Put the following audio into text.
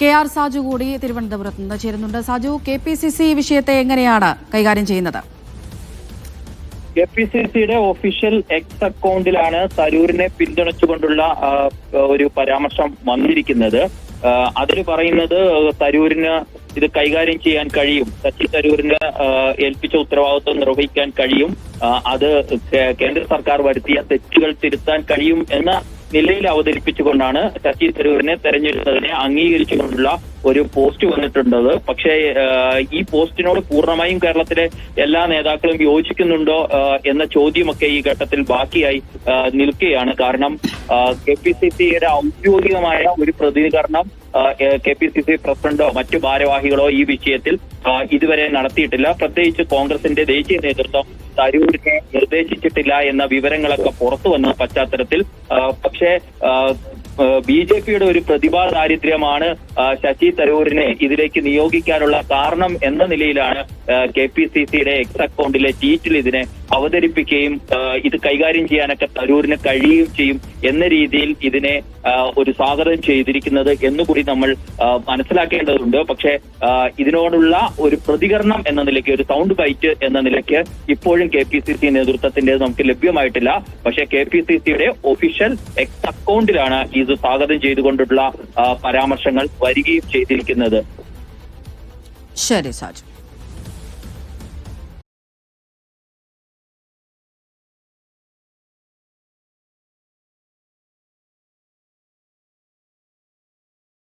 KR Saju കൂടി തിരുവനന്തപുരത്ത് നിന്ന് ചേരുന്നുണ്ട്. സാജു, KPCC വിഷയത്തെ എങ്ങനെയാണ് കൈകാര്യം ചെയ്യുന്നത്? KPCCയുടെ ഒഫീഷ്യൽ എക്സ് അക്കൗണ്ടിലാണ് തരൂരിനെ പിന്തുണച്ചുകൊണ്ടുള്ള ഒരു പരാമർശം വന്നിരിക്കുന്നത്. അതിൽ പറയുന്നത് തരൂരിന് ഇത് കൈകാര്യം ചെയ്യാൻ കഴിയും, ശശി തരൂരിന് ഏൽപ്പിച്ച ഉത്തരവാദിത്വം നിർവഹിക്കാൻ കഴിയും, അത് കേന്ദ്ര സർക്കാർ വരുത്തിയ തെറ്റുകൾ തിരുത്താൻ കഴിയും എന്ന നിലയിൽ അവതരിപ്പിച്ചുകൊണ്ടാണ് ശശി തരൂരിനെ തെരഞ്ഞെടുത്തതിനെ അംഗീകരിച്ചുകൊണ്ടുള്ള ഒരു പോസ്റ്റ് വന്നിട്ടുള്ളത്. പക്ഷേ ഈ പോസ്റ്റിനോട് പൂർണ്ണമായും കേരളത്തിലെ എല്ലാ നേതാക്കളും യോജിക്കുന്നുണ്ടോ എന്ന ചോദ്യമൊക്കെ ഈ ഘട്ടത്തിൽ ബാക്കിയായി നിൽക്കുകയാണ്. കാരണം KPCCയുടെ ഔദ്യോഗികമായ ഒരു പ്രതികരണം KPCC പ്രസിഡന്റോ മറ്റു ഭാരവാഹികളോ ഈ വിഷയത്തിൽ ഇതുവരെ നടത്തിയിട്ടില്ല. പ്രത്യേകിച്ച് കോൺഗ്രസിന്റെ ദേശീയ നേതൃത്വം തരൂരിനെ നിർദ്ദേശിച്ചിട്ടില്ല എന്ന വിവരങ്ങളൊക്കെ പുറത്തു വന്ന പശ്ചാത്തലത്തിൽ പക്ഷേ BJPയുടെ ഒരു പ്രതിഭാ ദാരിദ്ര്യമാണ് ശശി തരൂരിനെ ഇതിലേക്ക് നിയോഗിക്കാനുള്ള കാരണം എന്ന നിലയിലാണ് KPCCയുടെ എക്സ് അക്കൗണ്ടിലെ ട്വീറ്റിൽ ഇതിനെ അവതരിപ്പിക്കുകയും ഇത് കൈകാര്യം ചെയ്യാനൊക്കെ തരൂരിന് കഴിയുകയും ചെയ്യും എന്ന രീതിയിൽ ഇതിനെ ഒരു സ്വാഗതം ചെയ്തിരിക്കുന്നത് എന്നുകൂടി നമ്മൾ മനസ്സിലാക്കേണ്ടതുണ്ട്. പക്ഷേ ഇതിനോടുള്ള ഒരു പ്രതികരണം എന്ന നിലയ്ക്ക്, ഒരു സൗണ്ട് ബൈറ്റ് എന്ന നിലയ്ക്ക് ഇപ്പോഴും KPCC നേതൃത്വത്തിന്റെ നമുക്ക് ലഭ്യമായിട്ടില്ല. പക്ഷേ KPCCയുടെ ഒഫീഷ്യൽ എക്സ് അക്കൗണ്ടിലാണ് ഇത് സ്വാഗതം ചെയ്തുകൊണ്ടുള്ള പരാമർശങ്ങൾ വരികയും ചെയ്തിരിക്കുന്നത്. ശരി സാജു.